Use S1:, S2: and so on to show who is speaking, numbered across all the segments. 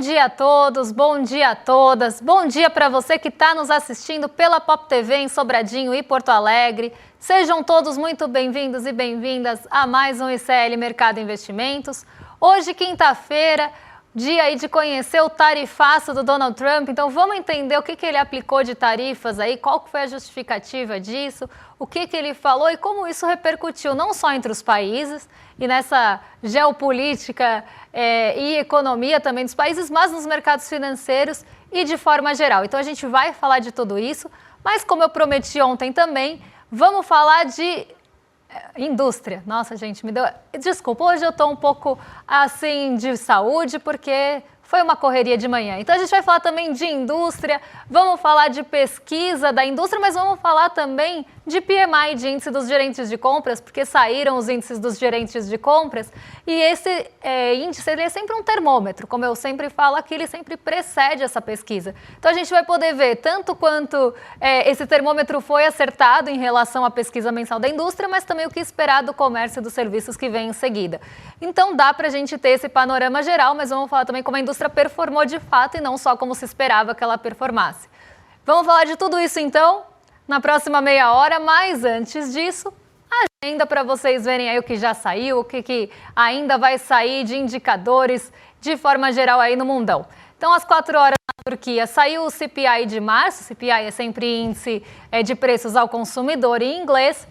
S1: dia a todos, bom dia a todas, bom dia para você que está nos assistindo pela Pop TV em Sobradinho e Porto Alegre. Sejam todos muito bem-vindos e bem-vindas a mais um ICL Mercado Investimentos. Hoje, quinta-feira, dia aí de conhecer o tarifaço do Donald Trump, então vamos entender o que ele aplicou de tarifas aí, qual foi a justificativa disso, o que ele falou e como isso repercutiu não só entre os países e nessa geopolítica e economia também dos países, mas nos mercados financeiros e de forma geral. Então a gente vai falar de tudo isso, mas como eu prometi ontem também, vamos falar de indústria. Nossa, gente, me deu... Desculpa, hoje eu estou um pouco assim de saúde, porque foi uma correria de manhã. Então a gente vai falar também de indústria, vamos falar de pesquisa da indústria, mas vamos falar também de PMI, de índice dos gerentes de compras, porque saíram os índices dos gerentes de compras, e esse índice ele é sempre um termômetro, como eu sempre falo aqui, ele sempre precede essa pesquisa. Então a gente vai poder ver tanto quanto esse termômetro foi acertado em relação à pesquisa mensal da indústria, mas também o que esperar do comércio e dos serviços que vem em seguida. Então dá para a gente ter esse panorama geral, mas vamos falar também como a indústria performou de fato e não só como se esperava que ela performasse. Vamos falar de tudo isso então na próxima meia hora, mas antes disso, a agenda para vocês verem aí o que já saiu, o que ainda vai sair de indicadores de forma geral aí no mundão. Então, às 4 horas na Turquia, saiu o CPI de março, CPI é sempre índice de preços ao consumidor em inglês,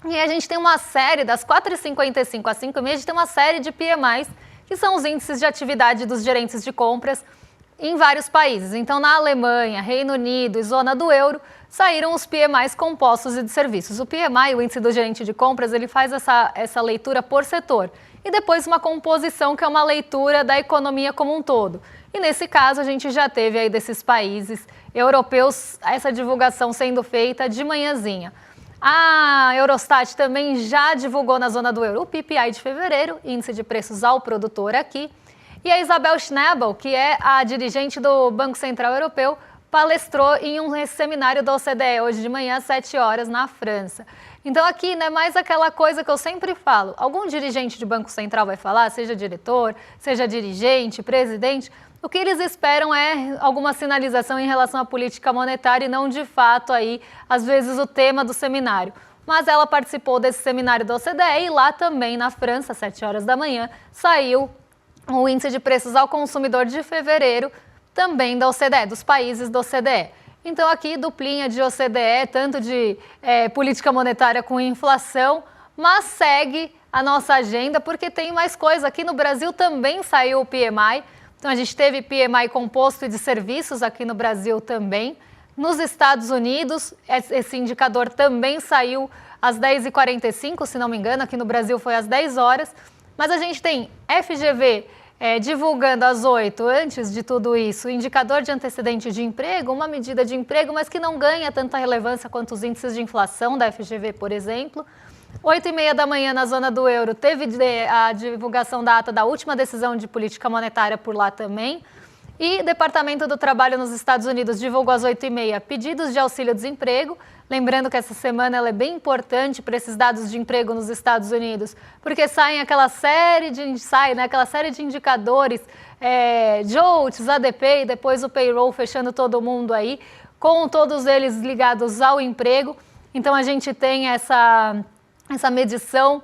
S1: e a gente tem uma série, das 4h55 às 5h30, a gente tem uma série de PMIs, que são os índices de atividade dos gerentes de compras em vários países. Então, na Alemanha, Reino Unido e zona do euro, saíram os PMIs compostos e de serviços. O PMI, o índice do gerente de compras, ele faz essa leitura por setor. E depois uma composição, que é uma leitura da economia como um todo. E nesse caso, a gente já teve aí desses países europeus essa divulgação sendo feita de manhãzinha. A Eurostat também já divulgou na zona do euro o PPI de fevereiro, índice de preços ao produtor aqui. E a Isabel Schnabel, que é a dirigente do Banco Central Europeu, palestrou em um seminário da OCDE hoje de manhã às 7 horas na França. Então aqui, né, mais aquela coisa que eu sempre falo, algum dirigente de Banco Central vai falar, seja diretor, seja dirigente, presidente, o que eles esperam é alguma sinalização em relação à política monetária e não de fato aí, às vezes, o tema do seminário. Mas ela participou desse seminário da OCDE e lá também na França, às 7 horas da manhã, saiu o índice de preços ao consumidor de fevereiro, também da OCDE, dos países da OCDE. Então aqui duplinha de OCDE, tanto de política monetária com inflação, mas segue a nossa agenda porque tem mais coisa. Aqui no Brasil também saiu o PMI, então a gente teve PMI composto e de serviços aqui no Brasil também. Nos Estados Unidos, esse indicador também saiu às 10h45, se não me engano, aqui no Brasil foi às 10 horas, mas a gente tem FGV divulgando às 8, antes de tudo isso, indicador de antecedente de emprego, uma medida de emprego, mas que não ganha tanta relevância quanto os índices de inflação da FGV, por exemplo. 8h30 da manhã na zona do euro, teve a divulgação da ata da última decisão de política monetária por lá também. E o Departamento do Trabalho nos Estados Unidos divulgou às 8h30 pedidos de auxílio-desemprego. Lembrando que essa semana ela é bem importante para esses dados de emprego nos Estados Unidos, porque saem aquela série de indicadores, JOLTS, ADP e depois o payroll fechando todo mundo aí, com todos eles ligados ao emprego. Então a gente tem essa medição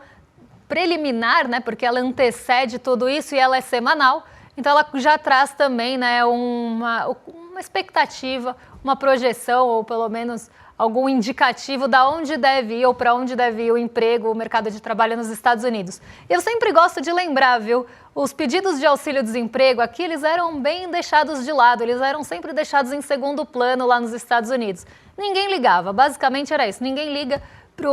S1: preliminar, né, porque ela antecede tudo isso e ela é semanal. Então ela já traz também, né, uma expectativa, uma projeção ou pelo menos algum indicativo da onde deve ir ou para onde deve ir o emprego, o mercado de trabalho nos Estados Unidos. Eu sempre gosto de lembrar, viu? Os pedidos de auxílio-desemprego aqui, eles eram bem deixados de lado, eles eram sempre deixados em segundo plano lá nos Estados Unidos. Ninguém ligava, basicamente era isso, ninguém liga para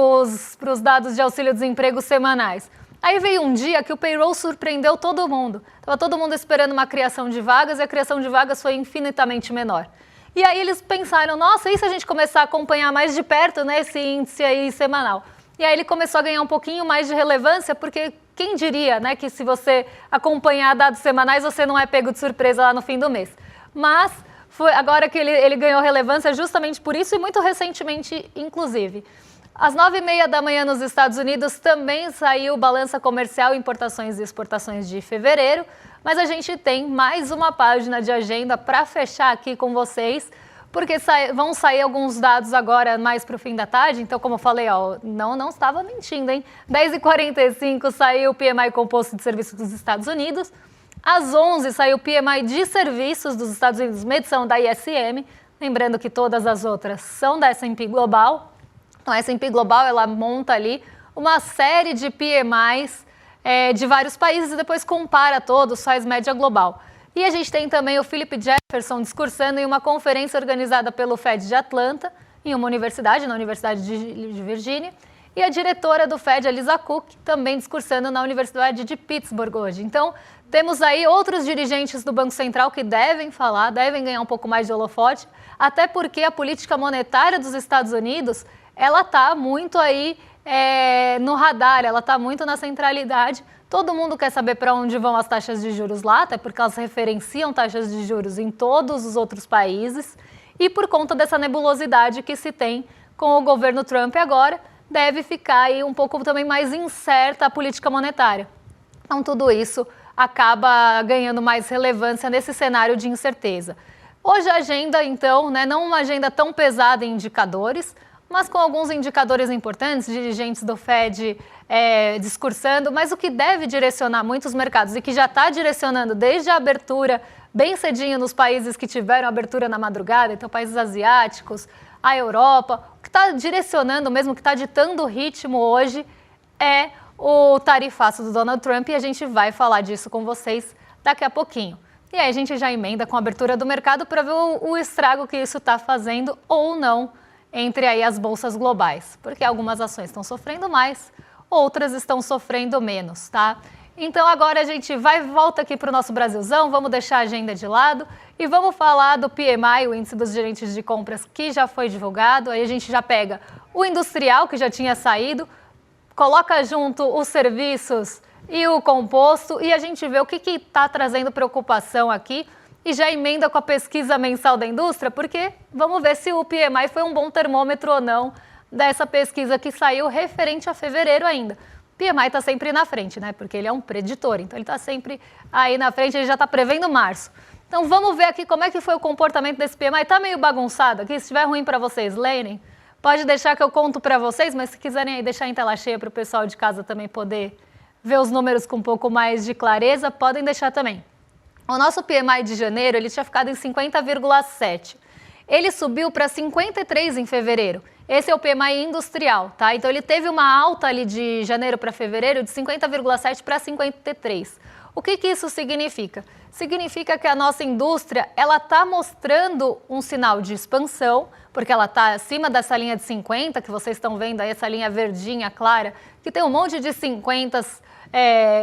S1: os dados de auxílio-desemprego semanais. Aí veio um dia que o payroll surpreendeu todo mundo. Estava todo mundo esperando uma criação de vagas e a criação de vagas foi infinitamente menor. E aí eles pensaram, nossa, e se a gente começar a acompanhar mais de perto, né, esse índice aí semanal? E aí ele começou a ganhar um pouquinho mais de relevância, porque quem diria, né, que se você acompanhar dados semanais, você não é pego de surpresa lá no fim do mês. Mas foi agora que ele ganhou relevância justamente por isso e muito recentemente, inclusive. Às 9h30 da manhã nos Estados Unidos também saiu balança comercial, importações e exportações de fevereiro, Mas a gente tem mais uma página de agenda para fechar aqui com vocês, porque vão sair alguns dados agora mais para o fim da tarde. Então, como eu falei, ó, não estava mentindo, hein? 10h45 saiu o PMI composto de serviços dos Estados Unidos. Às 11 saiu o PMI de serviços dos Estados Unidos, medição da ISM. Lembrando que todas as outras são da S&P Global. Então, a S&P Global, ela monta ali uma série de PMIs de vários países e depois compara todos, faz média global. E a gente tem também o Philip Jefferson discursando em uma conferência organizada pelo Fed de Atlanta, em uma universidade, na Universidade de Virgínia, e a diretora do Fed, a Lisa Cook, também discursando na Universidade de Pittsburgh hoje. Então, temos aí outros dirigentes do Banco Central que devem falar, devem ganhar um pouco mais de holofote, até porque a política monetária dos Estados Unidos, ela está muito aí no radar, ela está muito na centralidade. Todo mundo quer saber para onde vão as taxas de juros lá, até porque elas referenciam taxas de juros em todos os outros países. E por conta dessa nebulosidade que se tem com o governo Trump agora, deve ficar aí um pouco também mais incerta a política monetária. Então tudo isso acaba ganhando mais relevância nesse cenário de incerteza. Hoje a agenda, então, não uma agenda tão pesada em indicadores, mas com alguns indicadores importantes, dirigentes do Fed discursando, mas o que deve direcionar muitos mercados e que já está direcionando desde a abertura bem cedinho nos países que tiveram abertura na madrugada, então países asiáticos, a Europa, o que está direcionando mesmo, o que está ditando o ritmo hoje é o tarifaço do Donald Trump e a gente vai falar disso com vocês daqui a pouquinho. E aí a gente já emenda com a abertura do mercado para ver o estrago que isso está fazendo ou não entre aí as bolsas globais, porque algumas ações estão sofrendo mais, outras estão sofrendo menos, tá? Então agora a gente volta aqui para o nosso Brasilzão, vamos deixar a agenda de lado e vamos falar do PMI, o índice dos gerentes de compras, que já foi divulgado. Aí a gente já pega o industrial, que já tinha saído, coloca junto os serviços e o composto e a gente vê o que está trazendo preocupação aqui e já emenda com a pesquisa mensal da indústria, porque vamos ver se o PMI foi um bom termômetro ou não dessa pesquisa que saiu referente a fevereiro ainda. O PMI está sempre na frente, né? Porque ele é um preditor, então ele está sempre aí na frente, ele já está prevendo março. Então vamos ver aqui como é que foi o comportamento desse PMI. Está meio bagunçado aqui, se estiver ruim para vocês lerem, pode deixar que eu conto para vocês, mas se quiserem aí deixar em tela cheia para o pessoal de casa também poder ver os números com um pouco mais de clareza, podem deixar também. O nosso PMI de janeiro, ele tinha ficado em 50,7. Ele subiu para 53 em fevereiro. Esse é o PMI industrial, tá? Então ele teve uma alta ali de janeiro para fevereiro de 50,7 para 53. O que isso significa? Significa que a nossa indústria, ela está mostrando um sinal de expansão, porque ela está acima dessa linha de 50, que vocês estão vendo aí, essa linha verdinha clara, que tem um monte de 50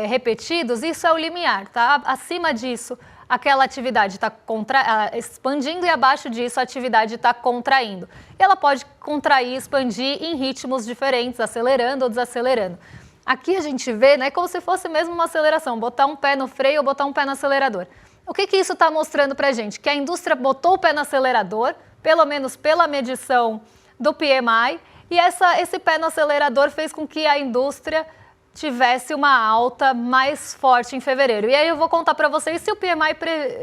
S1: repetidos, isso é o limiar, tá? Acima disso, aquela atividade está expandindo e abaixo disso a atividade está contraindo. E ela pode contrair e expandir em ritmos diferentes, acelerando ou desacelerando. Aqui a gente vê, né, como se fosse mesmo uma aceleração, botar um pé no freio ou botar um pé no acelerador. O que isso está mostrando para a gente? Que a indústria botou o pé no acelerador, pelo menos pela medição do PMI, e esse pé no acelerador fez com que a indústria tivesse uma alta mais forte em fevereiro. E aí eu vou contar para vocês se o PMI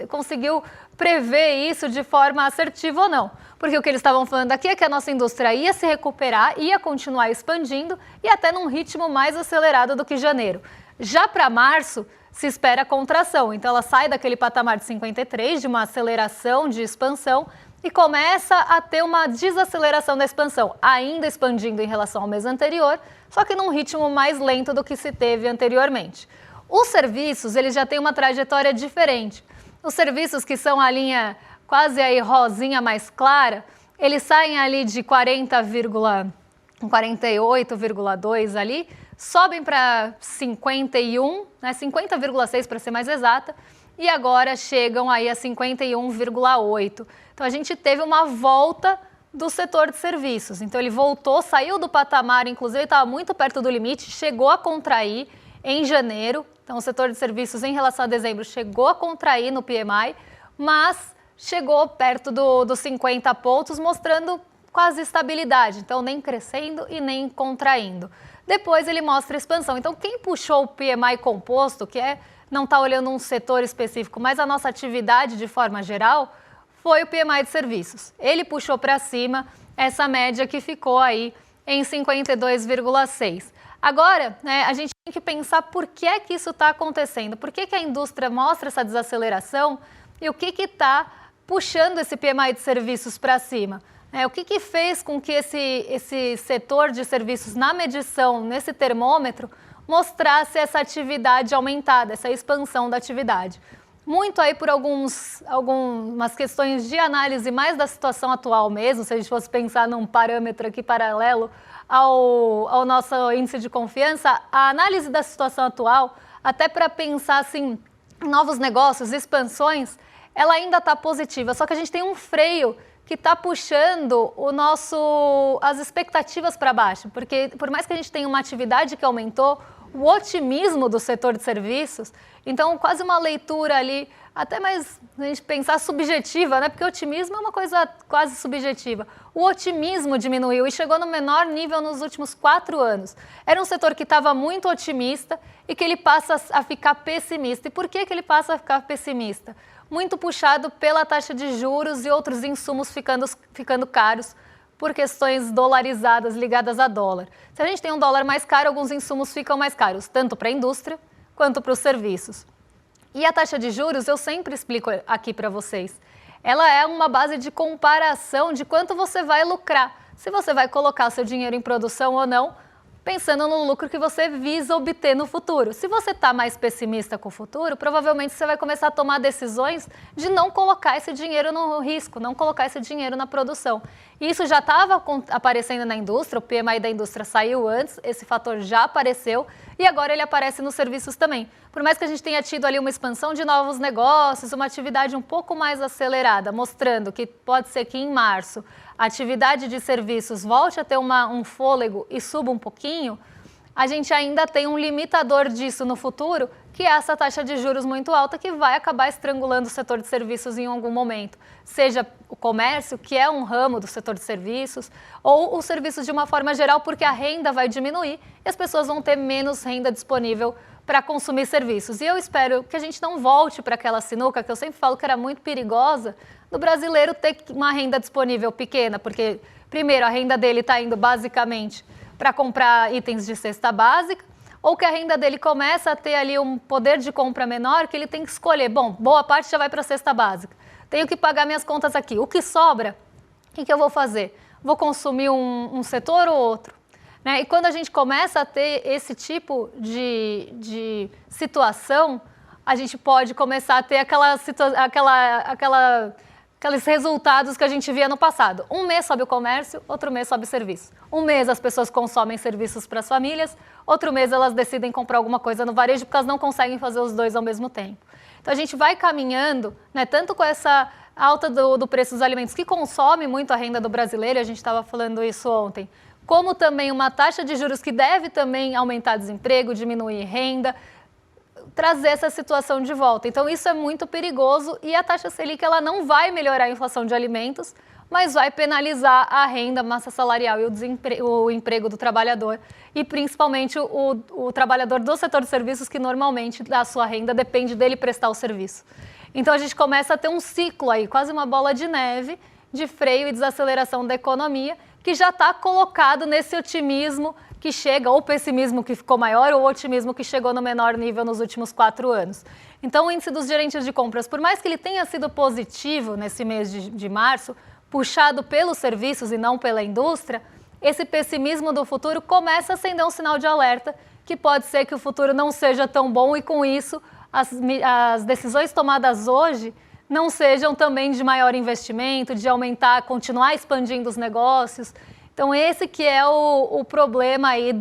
S1: conseguiu prever isso de forma assertiva ou não. Porque o que eles estavam falando aqui é que a nossa indústria ia se recuperar, ia continuar expandindo e até num ritmo mais acelerado do que janeiro. Já para março, se espera contração. Então ela sai daquele patamar de 53, de uma aceleração de expansão, e começa a ter uma desaceleração da expansão, ainda expandindo em relação ao mês anterior, só que num ritmo mais lento do que se teve anteriormente. Os serviços, eles já têm uma trajetória diferente. Os serviços que são a linha quase aí rosinha mais clara, eles saem ali de 48,2 ali, sobem para 51, né, 50,6 para ser mais exata, e agora chegam aí a 51,8. Então a gente teve uma volta do setor de serviços. Então ele voltou, saiu do patamar, inclusive estava muito perto do limite, chegou a contrair em janeiro. Então o setor de serviços em relação a dezembro chegou a contrair no PMI, mas chegou perto dos 50 pontos, mostrando quase estabilidade. Então nem crescendo e nem contraindo. Depois ele mostra expansão. Então quem puxou o PMI composto, que é não está olhando um setor específico, mas a nossa atividade de forma geral, foi o PMI de serviços. Ele puxou para cima essa média que ficou aí em 52,6. Agora, né, a gente tem que pensar por que é que isso está acontecendo, por que a indústria mostra essa desaceleração e o que está puxando esse PMI de serviços para cima. O que fez com que esse setor de serviços na medição, nesse termômetro, mostrasse essa atividade aumentada, essa expansão da atividade? Muito aí por algumas questões de análise mais da situação atual mesmo, se a gente fosse pensar num parâmetro aqui paralelo ao nosso índice de confiança, a análise da situação atual, até para pensar assim, novos negócios, expansões, ela ainda está positiva, só que a gente tem um freio que está puxando as expectativas para baixo, porque por mais que a gente tenha uma atividade que aumentou, o otimismo do setor de serviços, então quase uma leitura ali, até mais a gente pensar subjetiva, né? Porque otimismo é uma coisa quase subjetiva. O otimismo diminuiu e chegou no menor nível nos últimos 4 anos. Era um setor que estava muito otimista e que ele passa a ficar pessimista. E por que ele passa a ficar pessimista? Muito puxado pela taxa de juros e outros insumos ficando caros por questões dolarizadas ligadas a dólar. Se a gente tem um dólar mais caro, alguns insumos ficam mais caros, tanto para a indústria quanto para os serviços. E a taxa de juros, eu sempre explico aqui para vocês, ela é uma base de comparação de quanto você vai lucrar, se você vai colocar seu dinheiro em produção ou não, pensando no lucro que você visa obter no futuro. Se você está mais pessimista com o futuro, provavelmente você vai começar a tomar decisões de não colocar esse dinheiro no risco, não colocar esse dinheiro na produção. E isso já estava aparecendo na indústria, o PMI da indústria saiu antes, esse fator já apareceu e agora ele aparece nos serviços também. Por mais que a gente tenha tido ali uma expansão de novos negócios, uma atividade um pouco mais acelerada, mostrando que pode ser que em março a atividade de serviços volte a ter um fôlego e suba um pouquinho, a gente ainda tem um limitador disso no futuro, que é essa taxa de juros muito alta que vai acabar estrangulando o setor de serviços em algum momento. Seja o comércio, que é um ramo do setor de serviços, ou os serviços de uma forma geral, porque a renda vai diminuir e as pessoas vão ter menos renda disponível para consumir serviços. E eu espero que a gente não volte para aquela sinuca, que eu sempre falo que era muito perigosa, do brasileiro ter uma renda disponível pequena, porque, primeiro, a renda dele está indo basicamente para comprar itens de cesta básica, ou que a renda dele começa a ter ali um poder de compra menor, que ele tem que escolher, bom, boa parte já vai para a cesta básica, tenho que pagar minhas contas aqui, o que sobra, o que eu vou fazer? Vou consumir um setor ou outro? Né? E quando a gente começa a ter esse tipo de situação, a gente pode começar a ter aqueles resultados que a gente via no passado. Um mês sobe o comércio, outro mês sobe o serviço. Um mês as pessoas consomem serviços para as famílias, outro mês elas decidem comprar alguma coisa no varejo porque elas não conseguem fazer os dois ao mesmo tempo. Então a gente vai caminhando, né, tanto com essa alta do preço dos alimentos que consome muito a renda do brasileiro, a gente estava falando isso ontem, como também uma taxa de juros que deve também aumentar desemprego, diminuir renda, trazer essa situação de volta. Então isso é muito perigoso e a taxa Selic ela não vai melhorar a inflação de alimentos, mas vai penalizar a renda, a massa salarial e o emprego do trabalhador e principalmente o trabalhador do setor de serviços que normalmente da sua renda depende dele prestar o serviço. Então a gente começa a ter um ciclo aí, quase uma bola de neve de freio e desaceleração da economia que já está colocado nesse otimismo que chega, ou pessimismo que ficou maior, ou otimismo que chegou no menor nível nos últimos 4 anos. Então, o índice dos gerentes de compras, por mais que ele tenha sido positivo nesse mês de março, puxado pelos serviços e não pela indústria, esse pessimismo do futuro começa a acender um sinal de alerta que pode ser que o futuro não seja tão bom e, com isso, as decisões tomadas hoje não sejam também de maior investimento, de aumentar, continuar expandindo os negócios. Então, esse que é o problema aí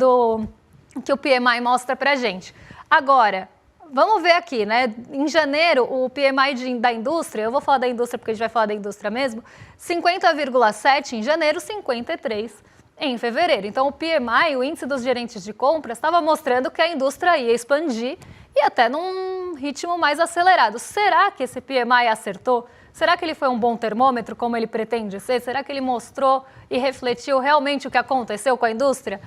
S1: que o PMI mostra pra gente. Agora, vamos ver aqui, né? Em janeiro, o PMI da indústria, eu vou falar da indústria porque a gente vai falar da indústria mesmo, 50,7 em janeiro, 53 em fevereiro. Então, o PMI, o índice dos gerentes de compras, estava mostrando que a indústria ia expandir e até num ritmo mais acelerado. Será que esse PMI acertou? Será que ele foi um bom termômetro, como ele pretende ser? Será que ele mostrou e refletiu realmente o que aconteceu com a indústria?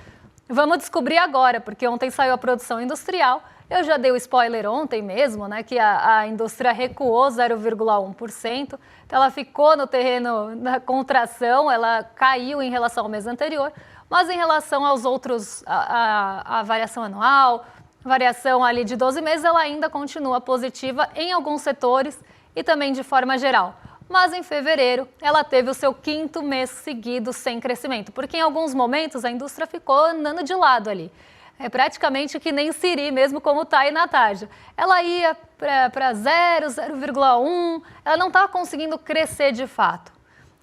S1: Vamos descobrir agora, porque ontem saiu a produção industrial Eu já dei o spoiler ontem mesmo, né, que a indústria recuou 0,1%, então ela ficou no terreno da contração, ela caiu em relação ao mês anterior, mas em relação aos outros, a variação anual, variação ali de 12 meses, ela ainda continua positiva em alguns setores e também de forma geral. Mas em fevereiro, ela teve o seu 5º mês seguido sem crescimento, porque em alguns momentos a indústria ficou andando de lado ali. É praticamente que nem Siri, mesmo como está aí na tarde. Ela ia para 0, 0,1, ela não estava conseguindo crescer de fato.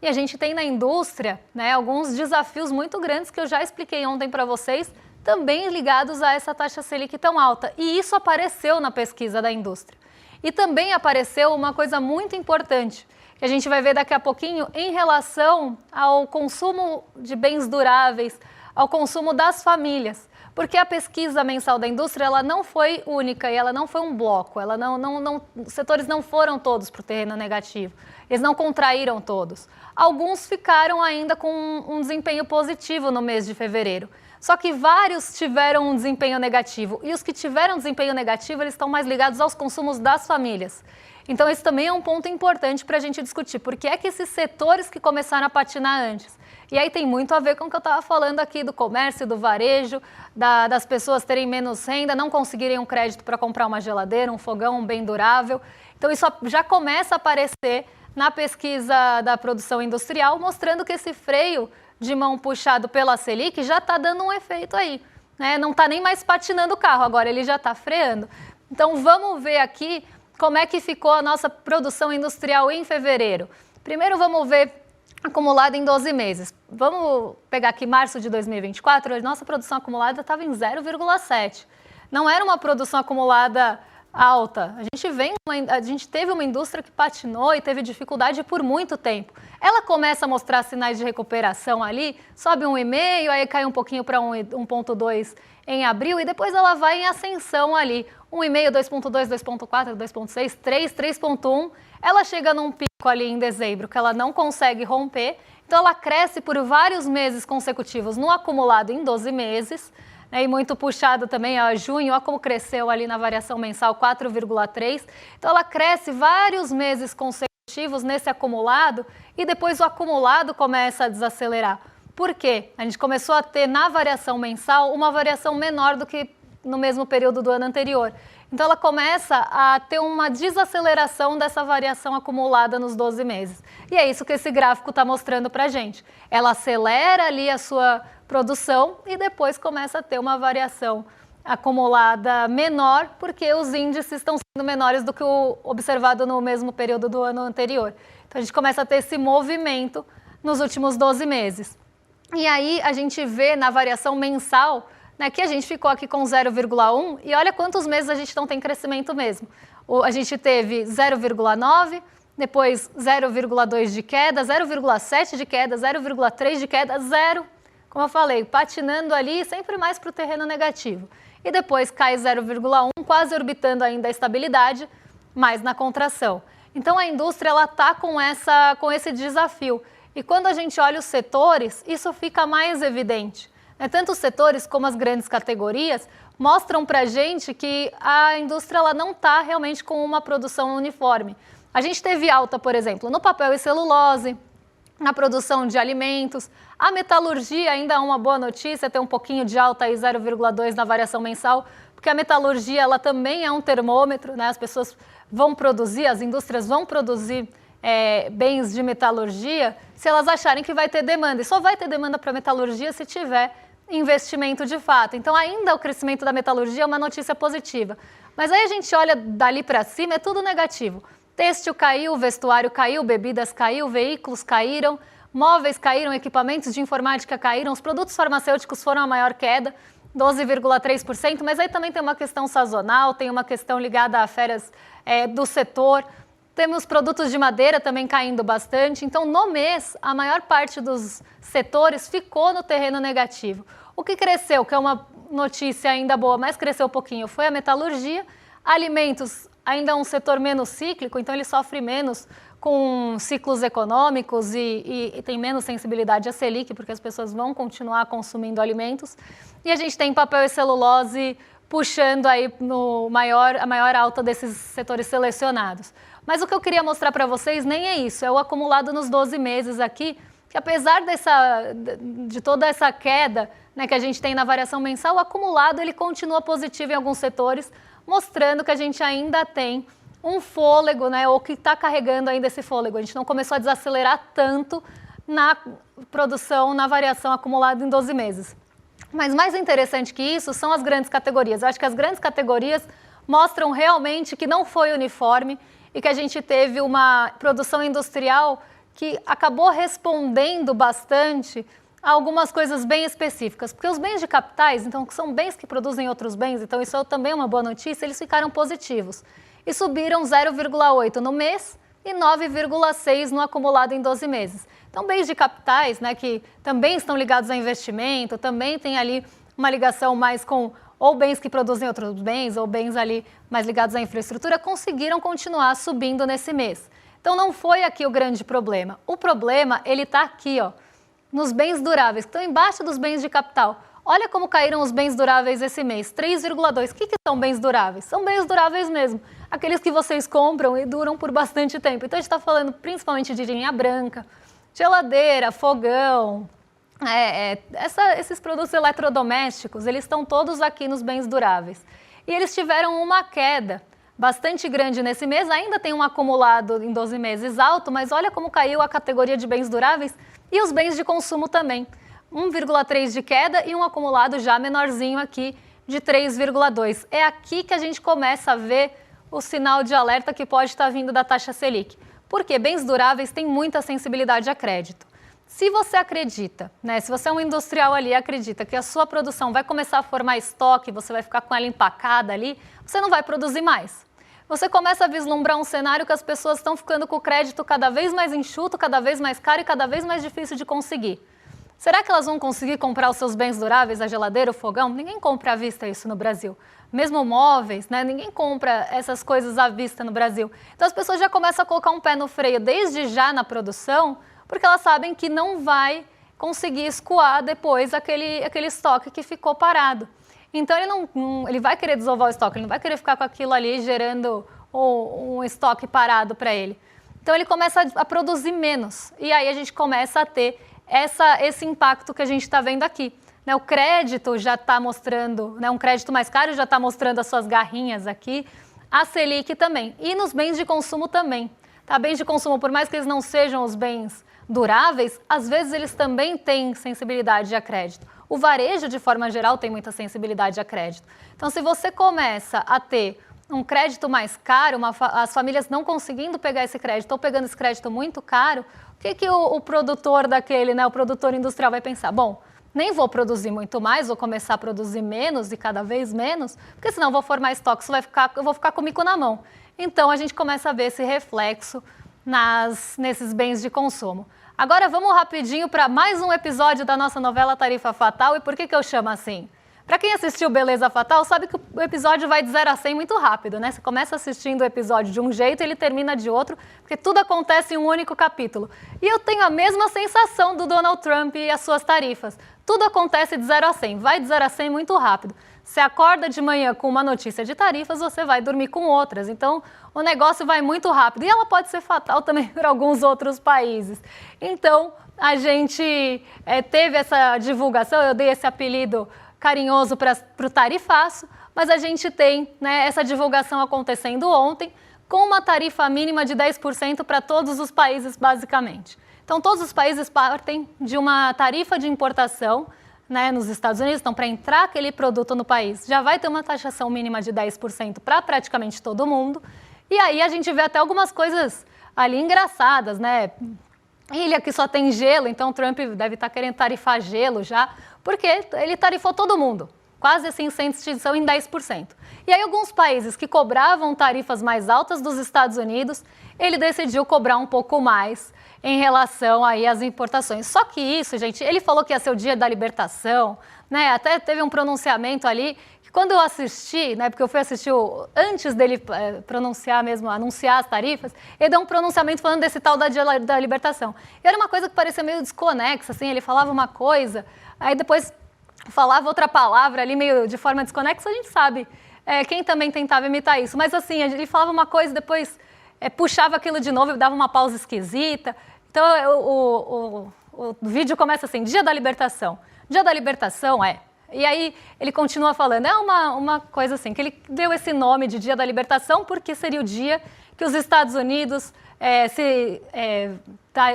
S1: E a gente tem na indústria, né, alguns desafios muito grandes que eu já expliquei ontem para vocês, também ligados a essa taxa Selic tão alta. E isso apareceu na pesquisa da indústria. E também apareceu uma coisa muito importante, que a gente vai ver daqui a pouquinho em relação ao consumo de bens duráveis, ao consumo das famílias. Porque a pesquisa mensal da indústria ela não foi única e ela não foi um bloco, os setores não foram todos para o terreno negativo, eles não contraíram todos. Alguns ficaram ainda com um desempenho positivo no mês de fevereiro, só que vários tiveram um desempenho negativo e os que tiveram desempenho negativo eles estão mais ligados aos consumos das famílias. Então esse também é um ponto importante para a gente discutir, porque é que esses setores que começaram a patinar antes. E aí tem muito a ver com o que eu estava falando aqui do comércio, do varejo, das pessoas terem menos renda, não conseguirem um crédito para comprar uma geladeira, um fogão, um bem durável. Então isso já começa a aparecer na pesquisa da produção industrial, mostrando que esse freio de mão puxado pela Selic já está dando um efeito aí, né? Não está nem mais patinando o carro, agora ele já está freando. Então vamos ver aqui como é que ficou a nossa produção industrial em fevereiro. Primeiro vamos ver acumulada em 12 meses. Vamos pegar aqui março de 2024, a nossa produção acumulada estava em 0,7. Não era uma produção acumulada alta. A gente teve uma indústria que patinou e teve dificuldade por muito tempo. Ela começa a mostrar sinais de recuperação ali, sobe 1,5, aí cai um pouquinho para 1,2 em abril e depois ela vai em ascensão ali. 1,5, 2,2, 2,4, 2,6, 3, 3,1. Ela chega num pico ali em dezembro que ela não consegue romper, então ela cresce por vários meses consecutivos no acumulado em 12 meses, né, e muito puxado também, ó, junho, olha como cresceu ali na variação mensal 4,3, então ela cresce vários meses consecutivos nesse acumulado e depois o acumulado começa a desacelerar. Por quê? A gente começou a ter na variação mensal uma variação menor do que no mesmo período do ano anterior. Então ela começa a ter uma desaceleração dessa variação acumulada nos 12 meses. E é isso que esse gráfico está mostrando para a gente. Ela acelera ali a sua produção e depois começa a ter uma variação acumulada menor, porque os índices estão sendo menores do que o observado no mesmo período do ano anterior. Então a gente começa a ter esse movimento nos últimos 12 meses. E aí a gente vê na variação mensal, né, que a gente ficou aqui com 0,1 e olha quantos meses a gente não tem crescimento mesmo. A gente teve 0,9, depois 0,2 de queda, 0,7 de queda, 0,3 de queda, 0, como eu falei, patinando ali sempre mais para o terreno negativo. E depois cai 0,1, quase orbitando ainda a estabilidade, mais na contração. Então a indústria ela está com esse desafio. E quando a gente olha os setores, isso fica mais evidente. Tanto os setores como as grandes categorias mostram para a gente que a indústria ela não está realmente com uma produção uniforme. A gente teve alta, por exemplo, no papel e celulose, na produção de alimentos. A metalurgia ainda é uma boa notícia, tem um pouquinho de alta aí, 0,2 na variação mensal, porque a metalurgia ela também é um termômetro, né? As pessoas vão produzir, as indústrias vão produzir bens de metalurgia se elas acharem que vai ter demanda. E só vai ter demanda para metalurgia se tiver investimento de fato. Então ainda o crescimento da metalurgia é uma notícia positiva. Mas aí a gente olha dali para cima, é tudo negativo. Têxtil caiu, vestuário caiu, bebidas caiu, veículos caíram, móveis caíram, equipamentos de informática caíram, os produtos farmacêuticos foram a maior queda, 12,3%, mas aí também tem uma questão sazonal, tem uma questão ligada a férias do setor. Temos produtos de madeira também caindo bastante. Então, no mês, a maior parte dos setores ficou no terreno negativo. O que cresceu, que é uma notícia ainda boa, mas cresceu um pouquinho, foi a metalurgia. Alimentos ainda é um setor menos cíclico, então ele sofre menos com ciclos econômicos e tem menos sensibilidade à Selic, porque as pessoas vão continuar consumindo alimentos. E a gente tem papel e celulose puxando aí a maior alta desses setores selecionados. Mas o que eu queria mostrar para vocês nem é isso, é o acumulado nos 12 meses aqui, que apesar de toda essa queda, né, que a gente tem na variação mensal, o acumulado ele continua positivo em alguns setores, mostrando que a gente ainda tem um fôlego, né, ou que está carregando ainda esse fôlego. A gente não começou a desacelerar tanto na produção, na variação acumulada em 12 meses. Mas mais interessante que isso são as grandes categorias. Eu acho que as grandes categorias mostram realmente que não foi uniforme e que a gente teve uma produção industrial que acabou respondendo bastante a algumas coisas bem específicas. Porque os bens de capitais, então, que são bens que produzem outros bens, então isso é também uma boa notícia, eles ficaram positivos. E subiram 0,8 no mês e 9,6 no acumulado em 12 meses. Então, bens de capitais, né, que também estão ligados a investimento, também tem ali uma ligação mais com ou bens que produzem outros bens, ou bens ali mais ligados à infraestrutura, conseguiram continuar subindo nesse mês. Então, não foi aqui o grande problema. O problema, ele está aqui, ó, nos bens duráveis, que estão embaixo dos bens de capital. Olha como caíram os bens duráveis esse mês, 3,2. O que são bens duráveis? São bens duráveis mesmo, aqueles que vocês compram e duram por bastante tempo. Então, a gente está falando principalmente de linha branca, geladeira, fogão, esses produtos eletrodomésticos, eles estão todos aqui nos bens duráveis. E eles tiveram uma queda bastante grande nesse mês, ainda tem um acumulado em 12 meses alto, mas olha como caiu a categoria de bens duráveis e os bens de consumo também. 1,3 de queda e um acumulado já menorzinho aqui de 3,2. É aqui que a gente começa a ver o sinal de alerta que pode estar vindo da taxa Selic. Porque bens duráveis têm muita sensibilidade a crédito. Se você acredita, né, se você é um industrial ali e acredita que a sua produção vai começar a formar estoque, você vai ficar com ela empacada ali, você não vai produzir mais. Você começa a vislumbrar um cenário que as pessoas estão ficando com o crédito cada vez mais enxuto, cada vez mais caro e cada vez mais difícil de conseguir. Será que elas vão conseguir comprar os seus bens duráveis, a geladeira, o fogão? Ninguém compra à vista isso no Brasil. Mesmo móveis, né? Ninguém compra essas coisas à vista no Brasil. Então as pessoas já começam a colocar um pé no freio desde já na produção, porque elas sabem que não vai conseguir escoar depois aquele estoque que ficou parado. Então ele vai querer desovar o estoque, ele não vai querer ficar com aquilo ali gerando um estoque parado para ele. Então ele começa a produzir menos e aí a gente começa a ter esse impacto que a gente está vendo aqui. Né, o crédito já está mostrando, né, um crédito mais caro já está mostrando as suas garrinhas aqui, a Selic também, e nos bens de consumo também. Tá? Bens de consumo, por mais que eles não sejam os bens duráveis, às vezes eles também têm sensibilidade a crédito. O varejo, de forma geral, tem muita sensibilidade a crédito. Então, se você começa a ter um crédito mais caro, as famílias não conseguindo pegar esse crédito ou pegando esse crédito muito caro, o que o produtor daquele, né, o produtor industrial vai pensar? Bom, nem vou produzir muito mais, vou começar a produzir menos e cada vez menos, porque senão eu vou formar estoque, eu vou ficar com o mico na mão. Então, a gente começa a ver esse reflexo nesses bens de consumo. Agora, vamos rapidinho para mais um episódio da nossa novela Tarifa Fatal. E por que eu chamo assim? Para quem assistiu Beleza Fatal, sabe que o episódio vai de 0 a 100 muito rápido, né? Você começa assistindo o episódio de um jeito e ele termina de outro, porque tudo acontece em um único capítulo. E eu tenho a mesma sensação do Donald Trump e as suas tarifas. Tudo acontece de 0 a 100, vai de 0 a 100 muito rápido. Você acorda de manhã com uma notícia de tarifas, você vai dormir com outras. Então, o negócio vai muito rápido. E ela pode ser fatal também para alguns outros países. Então, a gente teve essa divulgação, eu dei esse apelido carinhoso para o tarifaço, mas a gente tem, né, essa divulgação acontecendo ontem, com uma tarifa mínima de 10% para todos os países, basicamente. Então, todos os países partem de uma tarifa de importação, né, nos Estados Unidos, então, para entrar aquele produto no país, já vai ter uma taxação mínima de 10% para praticamente todo mundo. E aí a gente vê até algumas coisas ali engraçadas, né? Ilha que só tem gelo, então o Trump deve estar querendo tarifar gelo já, porque ele tarifou todo mundo, quase assim, sem distinção, em 10%. E aí alguns países que cobravam tarifas mais altas dos Estados Unidos, ele decidiu cobrar um pouco mais em relação aí às importações. Só que isso, gente, ele falou que ia ser o dia da libertação, né? Até teve um pronunciamento ali, que quando eu assisti, né, porque eu fui assistir antes dele pronunciar mesmo, anunciar as tarifas, ele deu um pronunciamento falando desse tal da libertação. E era uma coisa que parecia meio desconexa, assim, ele falava uma coisa, aí depois falava outra palavra ali meio de forma desconexa, a gente sabe quem também tentava imitar isso. Mas assim, ele falava uma coisa e depois puxava aquilo de novo e dava uma pausa esquisita. Então o vídeo começa assim, Dia da Libertação. Dia da Libertação E aí ele continua falando, uma coisa assim, que ele deu esse nome de Dia da Libertação porque seria o dia que os Estados Unidos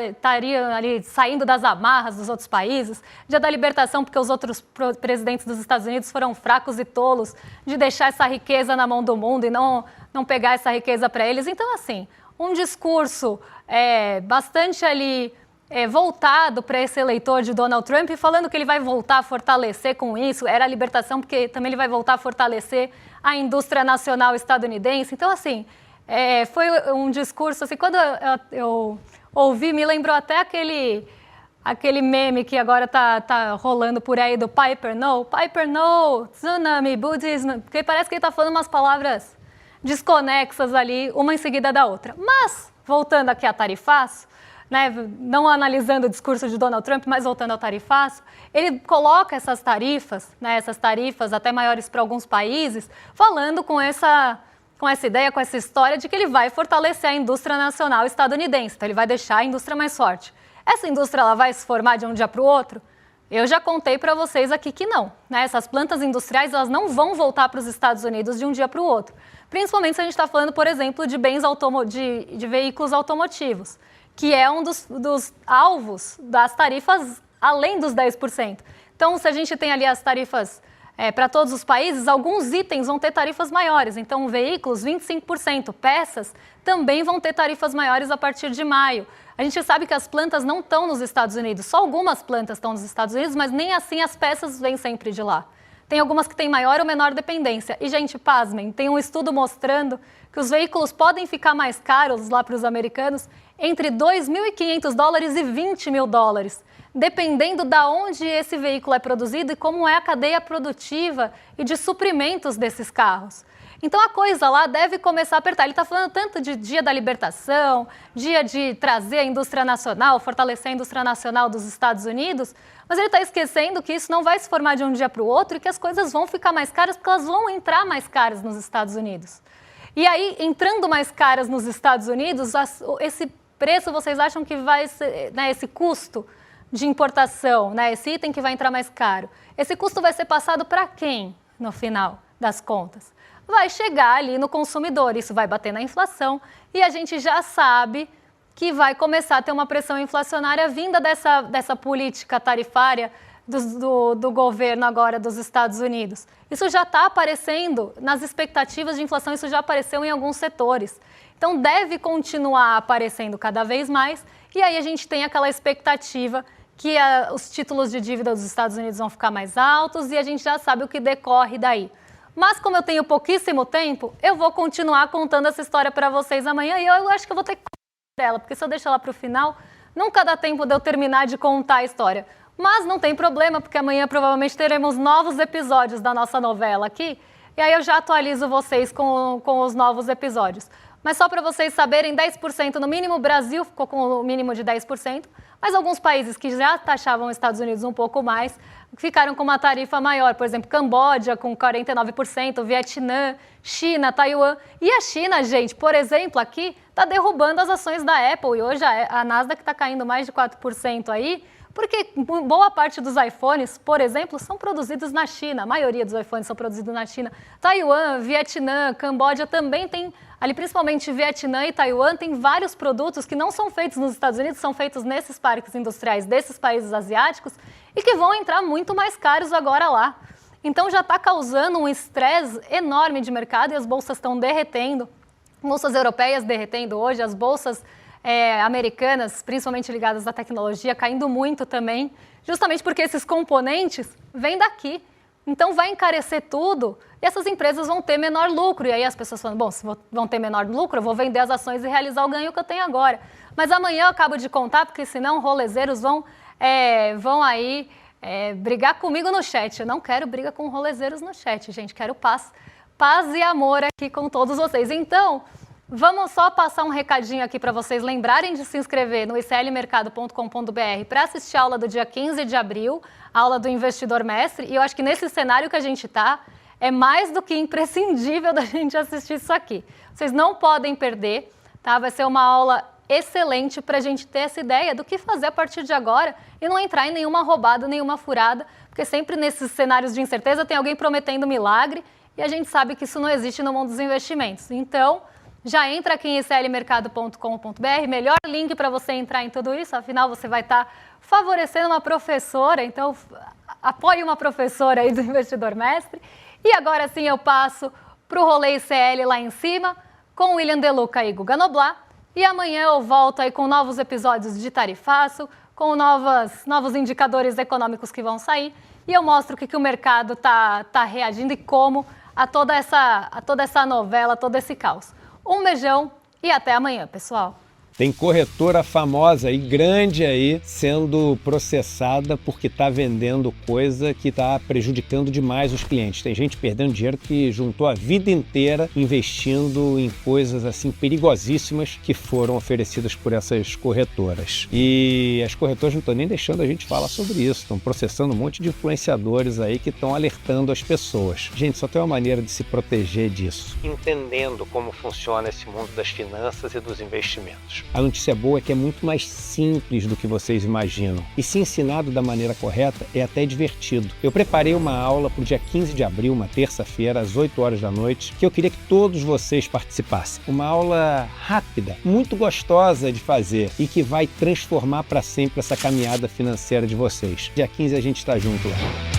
S1: estariam ali saindo das amarras dos outros países. Dia da Libertação porque os outros presidentes dos Estados Unidos foram fracos e tolos de deixar essa riqueza na mão do mundo e não pegar essa riqueza para eles. Então, assim, um discurso bastante ali voltado para esse eleitor de Donald Trump, falando que ele vai voltar a fortalecer com isso, era a libertação, porque também ele vai voltar a fortalecer a indústria nacional estadunidense. Então, assim, foi um discurso, assim, quando eu ouvi, me lembrou até aquele meme que agora tá rolando por aí do Piper No, tsunami, budismo, porque parece que ele está falando umas palavras desconexas ali, uma em seguida da outra. Mas, voltando aqui a tarifaço, né, não analisando o discurso de Donald Trump, mas voltando ao tarifaço, ele coloca essas tarifas até maiores para alguns países, falando com essa ideia, com essa história de que ele vai fortalecer a indústria nacional estadunidense, então ele vai deixar a indústria mais forte. Essa indústria ela vai se formar de um dia para o outro? Eu já contei para vocês aqui que não. Né? Essas plantas industriais elas não vão voltar para os Estados Unidos de um dia para o outro. Principalmente se a gente está falando, por exemplo, de bens de veículos automotivos, que é um dos alvos das tarifas além dos 10%. Então, se a gente tem ali as tarifas para todos os países, alguns itens vão ter tarifas maiores. Então, veículos, 25%. Peças também vão ter tarifas maiores a partir de maio. A gente sabe que as plantas não estão nos Estados Unidos. Só algumas plantas estão nos Estados Unidos, mas nem assim as peças vêm sempre de lá. Tem algumas que têm maior ou menor dependência. E, gente, pasmem, tem um estudo mostrando que os veículos podem ficar mais caros lá para os americanos entre $2.500 e $20 mil, dependendo de onde esse veículo é produzido e como é a cadeia produtiva e de suprimentos desses carros. Então a coisa lá deve começar a apertar. Ele está falando tanto de Dia da Libertação, dia de trazer a indústria nacional, fortalecer a indústria nacional dos Estados Unidos, mas ele está esquecendo que isso não vai se formar de um dia para o outro e que as coisas vão ficar mais caras porque elas vão entrar mais caras nos Estados Unidos. E aí, entrando mais caras nos Estados Unidos, esse preço vocês acham que vai ser, né, esse custo de importação, né, esse item que vai entrar mais caro, esse custo vai ser passado para quem no final das contas? Vai chegar ali no consumidor, isso vai bater na inflação e a gente já sabe que vai começar a ter uma pressão inflacionária vinda dessa política tarifária do governo agora dos Estados Unidos. Isso já está aparecendo nas expectativas de inflação, isso já apareceu em alguns setores. Então deve continuar aparecendo cada vez mais e aí a gente tem aquela expectativa que os títulos de dívida dos Estados Unidos vão ficar mais altos e a gente já sabe o que decorre daí. Mas como eu tenho pouquíssimo tempo, eu vou continuar contando essa história para vocês amanhã e eu acho que eu vou ter que contar ela, porque se eu deixar ela para o final, nunca dá tempo de eu terminar de contar a história. Mas não tem problema, porque amanhã provavelmente teremos novos episódios da nossa novela aqui, e aí eu já atualizo vocês com os novos episódios. Mas só para vocês saberem, 10% no mínimo, o Brasil ficou com o mínimo de 10%, mas alguns países que já taxavam os Estados Unidos um pouco mais, ficaram com uma tarifa maior, por exemplo, Camboja com 49%, Vietnã, China, Taiwan. E a China, gente, por exemplo, aqui está derrubando as ações da Apple e hoje a Nasdaq está caindo mais de 4% aí, porque boa parte dos iPhones, por exemplo, são produzidos na China, a maioria dos iPhones são produzidos na China. Taiwan, Vietnã, Camboja também tem, ali principalmente Vietnã e Taiwan, tem vários produtos que não são feitos nos Estados Unidos, são feitos nesses parques industriais desses países asiáticos e que vão entrar muito mais caros agora lá. Então já está causando um estresse enorme de mercado e as bolsas estão derretendo, bolsas europeias derretendo hoje, as bolsas americanas, principalmente ligadas à tecnologia, caindo muito também, justamente porque esses componentes vêm daqui. Então vai encarecer tudo e essas empresas vão ter menor lucro. E aí as pessoas falam, bom, se vão ter menor lucro, eu vou vender as ações e realizar o ganho que eu tenho agora. Mas amanhã eu acabo de contar, porque senão rolezeiros vão aí brigar comigo no chat. Eu não quero briga com rolezeiros no chat, gente. Quero paz e amor aqui com todos vocês. Então, vamos só passar um recadinho aqui para vocês lembrarem de se inscrever no iclmercado.com.br para assistir a aula do dia 15 de abril, aula do Investidor Mestre, e eu acho que nesse cenário que a gente está, é mais do que imprescindível da gente assistir isso aqui. Vocês não podem perder, tá? Vai ser uma aula excelente para a gente ter essa ideia do que fazer a partir de agora e não entrar em nenhuma roubada, nenhuma furada, porque sempre nesses cenários de incerteza tem alguém prometendo milagre e a gente sabe que isso não existe no mundo dos investimentos. Então, já entra aqui em iclmercado.com.br, melhor link para você entrar em tudo isso, afinal você vai estar favorecendo uma professora, então apoie uma professora aí do Investidor Mestre. E agora sim eu passo para o Rolê ICL lá em cima, com o William Deluca e Guga Noblat. E amanhã eu volto aí com novos episódios de Tarifaço, com novos indicadores econômicos que vão sair. E eu mostro o que o mercado está reagindo e como a toda essa novela, todo esse caos. Um beijão e até amanhã, pessoal.
S2: Tem corretora famosa e grande aí sendo processada porque está vendendo coisa que está prejudicando demais os clientes. Tem gente perdendo dinheiro que juntou a vida inteira investindo em coisas assim perigosíssimas que foram oferecidas por essas corretoras. E as corretoras não estão nem deixando a gente falar sobre isso. Estão processando um monte de influenciadores aí que estão alertando as pessoas. Gente, só tem uma maneira de se proteger disso, entendendo como funciona esse mundo das finanças e dos investimentos. A notícia boa é que é muito mais simples do que vocês imaginam. E se ensinado da maneira correta, é até divertido. Eu preparei uma aula para o dia 15 de abril, uma terça-feira, às 8 horas da noite, que eu queria que todos vocês participassem. Uma aula rápida, muito gostosa de fazer e que vai transformar para sempre essa caminhada financeira de vocês. Dia 15 a gente está junto lá.